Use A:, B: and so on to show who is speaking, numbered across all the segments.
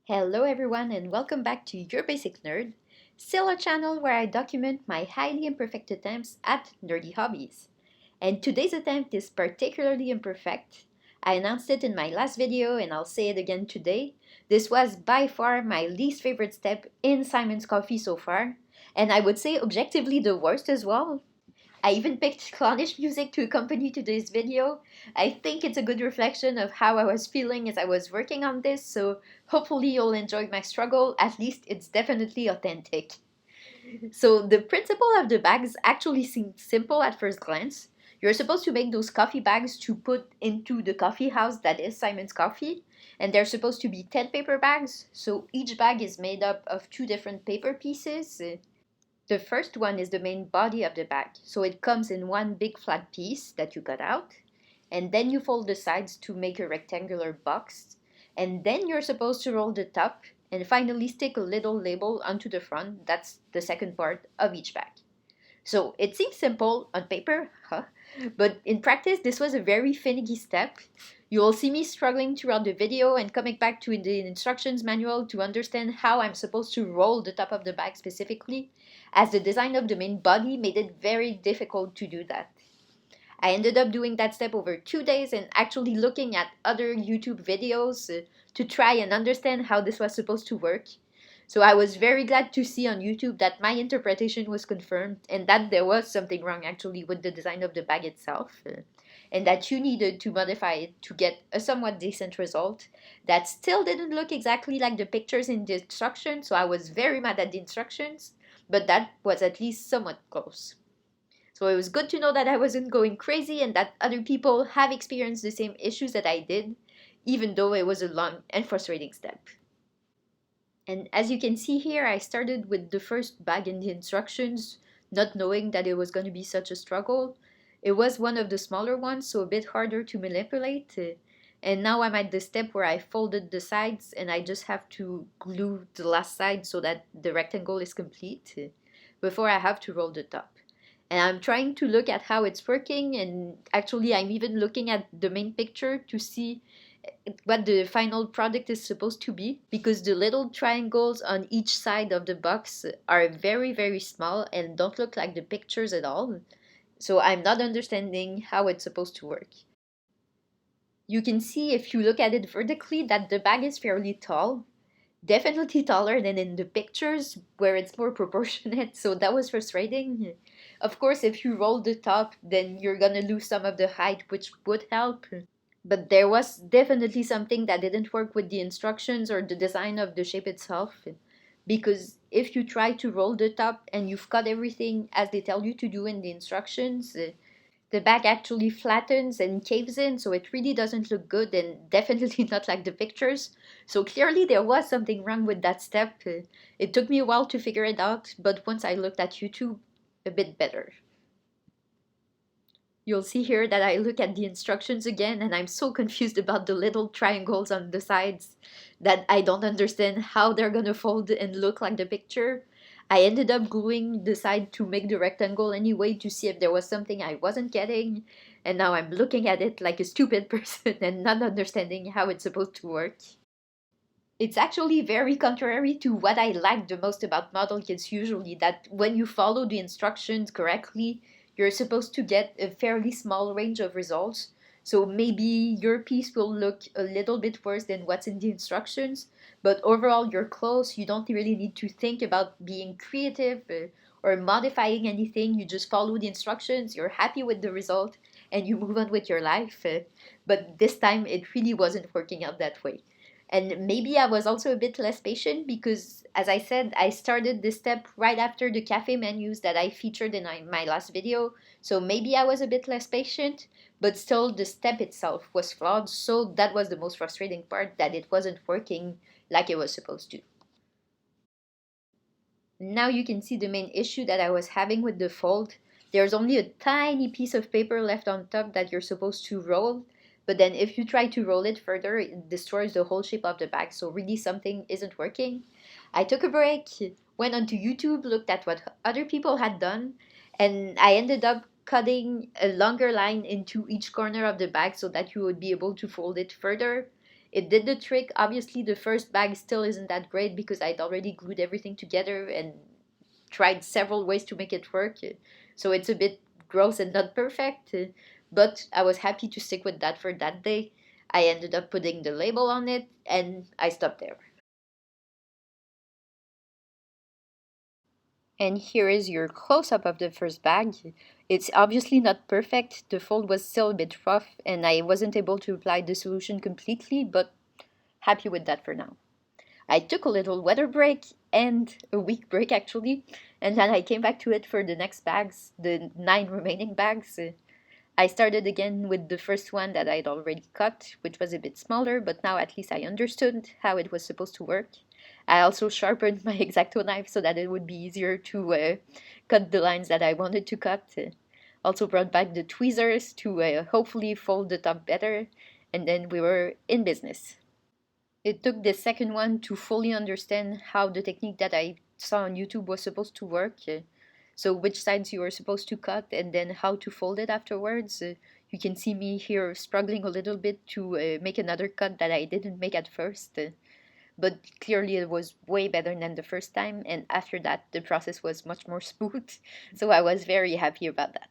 A: Hello everyone and welcome back to Your Basic Nerd, still a channel where I document my highly imperfect attempts at nerdy hobbies. And today's attempt is particularly imperfect. I announced it in my last video and I'll say it again today. This was by far my least favorite step in Simon's Coffee so far, and I would say objectively the worst as well. I even picked clownish music to accompany today's video. I think it's a good reflection of how I was feeling as I was working on this, so hopefully you'll enjoy my struggle. At least it's definitely authentic. So the principle of the bags actually seems simple at first glance. You're supposed to make those coffee bags to put into the coffee house that is Simon's Coffee, and they're supposed to be 10 paper bags, so each bag is made up of two different paper pieces. The first one is the main body of the bag, so it comes in one big flat piece that you cut out, and then you fold the sides to make a rectangular box, and then you're supposed to roll the top, and finally stick a little label onto the front. That's the second part of each bag. So it seems simple on paper, huh? But in practice, this was a very finicky step. You will see me struggling throughout the video and coming back to the instructions manual to understand how I'm supposed to roll the top of the bag specifically, as the design of the main body made it very difficult to do that. I ended up doing that step over 2 days and actually looking at other YouTube videos to try and understand how this was supposed to work. So I was very glad to see on YouTube that my interpretation was confirmed and that there was something wrong actually with the design of the bag itself. And that you needed to modify it to get a somewhat decent result that still didn't look exactly like the pictures in the instructions, so I was very mad at the instructions, but that was at least somewhat close. So it was good to know that I wasn't going crazy and that other people have experienced the same issues that I did, even though it was a long and frustrating step. And as you can see here, I started with the first bag in the instructions, not knowing that it was going to be such a struggle. It was one of the smaller ones, so a bit harder to manipulate. And now I'm at the step where I folded the sides and I just have to glue the last side so that the rectangle is complete before I have to roll the top. And I'm trying to look at how it's working, and actually I'm even looking at the main picture to see what the final product is supposed to be, because the little triangles on each side of the box are very very small and don't look like the pictures at all. So I'm not understanding how it's supposed to work. You can see if you look at it vertically that the bag is fairly tall, definitely taller than in the pictures where it's more proportionate, so that was frustrating. Of course, if you roll the top, then you're gonna lose some of the height, which would help. But there was definitely something that didn't work with the instructions or the design of the shape itself. Because if you try to roll the top and you've cut everything as they tell you to do in the instructions, the back actually flattens and caves in, so it really doesn't look good and definitely not like the pictures. So clearly there was something wrong with that step. It took me a while to figure it out, but once I looked at YouTube, a bit better. You'll see here that I look at the instructions again and I'm so confused about the little triangles on the sides that I don't understand how they're gonna fold and look like the picture. I ended up gluing the side to make the rectangle anyway to see if there was something I wasn't getting, and now I'm looking at it like a stupid person and not understanding how it's supposed to work. It's actually very contrary to what I like the most about model kits usually, that when you follow the instructions correctly, you're supposed to get a fairly small range of results. So maybe your piece will look a little bit worse than what's in the instructions, but overall you're close. You don't really need to think about being creative or modifying anything. You just follow the instructions, you're happy with the result, and you move on with your life. But this time it really wasn't working out that way. And maybe I was also a bit less patient because, as I said, I started this step right after the cafe menus that I featured in my last video. So maybe I was a bit less patient, but still the step itself was flawed. So that was the most frustrating part, that it wasn't working like it was supposed to. Now you can see the main issue that I was having with the fold. There's only a tiny piece of paper left on top that you're supposed to roll, but then if you try to roll it further, it destroys the whole shape of the bag, so really something isn't working. I took a break, went onto YouTube, looked at what other people had done, and I ended up cutting a longer line into each corner of the bag so that you would be able to fold it further. It did the trick. Obviously, the first bag still isn't that great because I'd already glued everything together and tried several ways to make it work. So it's a bit gross and not perfect, but I was happy to stick with that for that day. I ended up putting the label on it and I stopped there. And here is your close-up of the first bag. It's obviously not perfect, the fold was still a bit rough and I wasn't able to apply the solution completely, but happy with that for now. I took a little weather break and a week break actually, and then I came back to it for the next bags, the 9 remaining bags. I started again with the first one that I'd already cut, which was a bit smaller, but now at least I understood how it was supposed to work. I also sharpened my X-Acto knife so that it would be easier to cut the lines that I wanted to cut. Also brought back the tweezers to hopefully fold the top better, and then we were in business. It took the second one to fully understand how the technique that I saw on YouTube was supposed to work. So which sides you were supposed to cut and then how to fold it afterwards. You can see me here struggling a little bit to make another cut that I didn't make at first. But clearly it was way better than the first time, and after that the process was much more smooth. So I was very happy about that.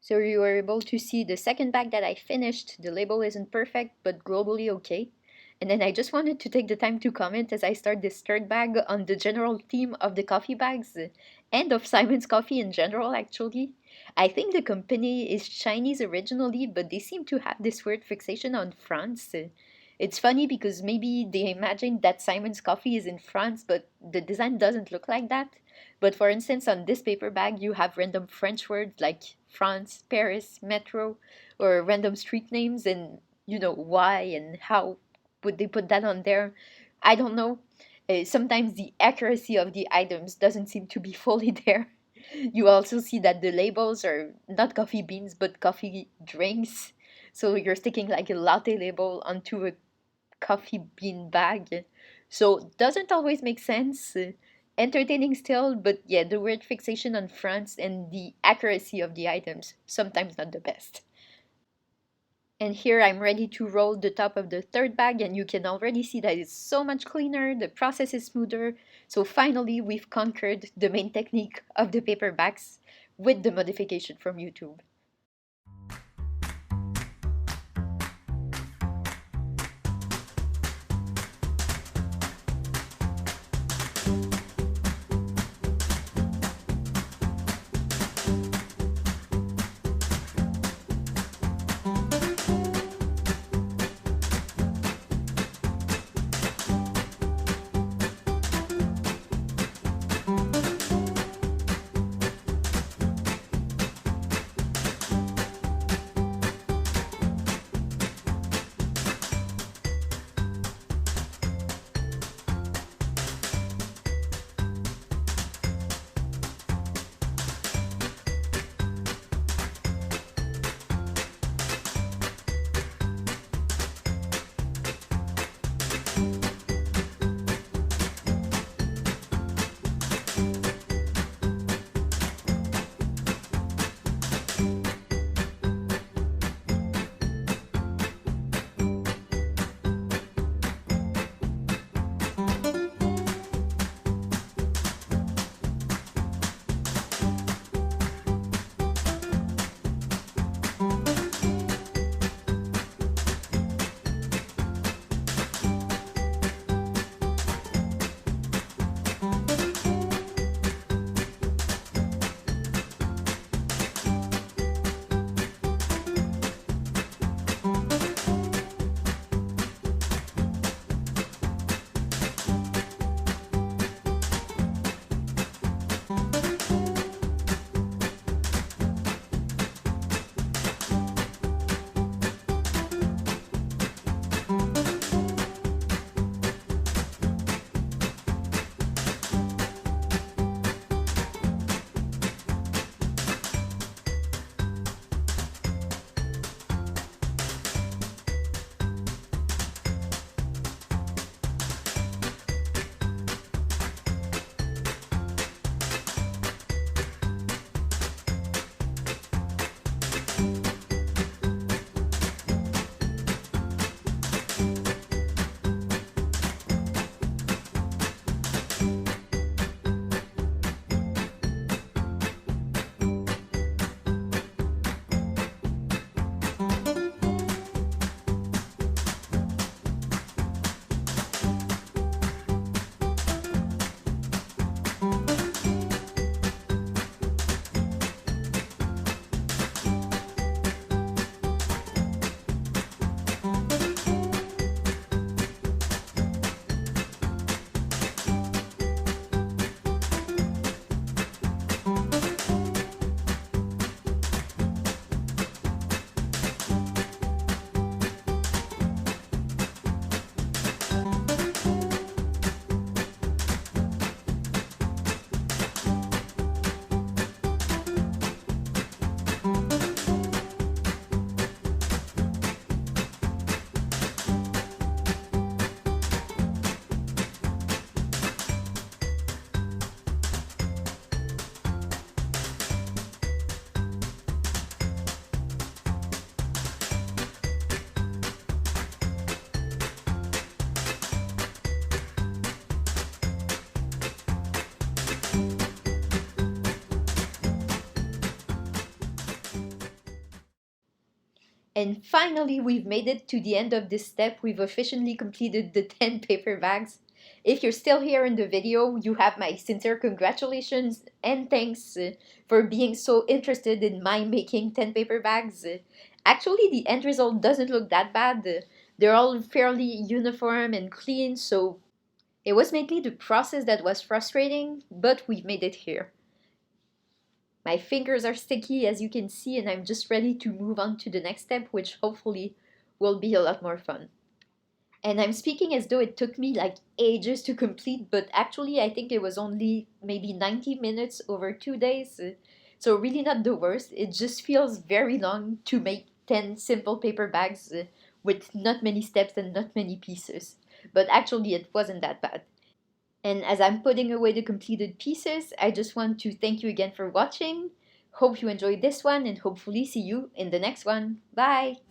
A: So you were able to see the second bag that I finished. The label isn't perfect, but globally okay. And then I just wanted to take the time to comment as I start this third bag on the general theme of the coffee bags and of Simon's Coffee in general, actually. I think the company is Chinese originally, but they seem to have this weird fixation on France. It's funny because maybe they imagined that Simon's Coffee is in France, but the design doesn't look like that. But for instance, on this paper bag, you have random French words like France, Paris, metro, or random street names, and why and how would they put that on there? I don't know. Sometimes the accuracy of the items doesn't seem to be fully there. You also see that the labels are not coffee beans but coffee drinks. So you're sticking like a latte label onto a coffee bean bag. So doesn't always make sense. Entertaining still, but yeah, the weird fixation on France and the accuracy of the items, sometimes not the best. And here I'm ready to roll the top of the third bag, and you can already see that it's so much cleaner, the process is smoother. So finally we've conquered the main technique of the paper bags with the modification from YouTube. And finally, we've made it to the end of this step. We've officially completed the 10 paper bags. If you're still here in the video, you have my sincere congratulations and thanks for being so interested in my making 10 paper bags. Actually, the end result doesn't look that bad. They're all fairly uniform and clean, so it was mainly the process that was frustrating, but we've made it here. My fingers are sticky as you can see, and I'm just ready to move on to the next step, which hopefully will be a lot more fun. And I'm speaking as though it took me like ages to complete, but actually I think it was only maybe 90 minutes over 2 days. So really not the worst. It just feels very long to make 10 simple paper bags with not many steps and not many pieces. But actually it wasn't that bad. And as I'm putting away the completed pieces, I just want to thank you again for watching. Hope you enjoyed this one and hopefully see you in the next one. Bye!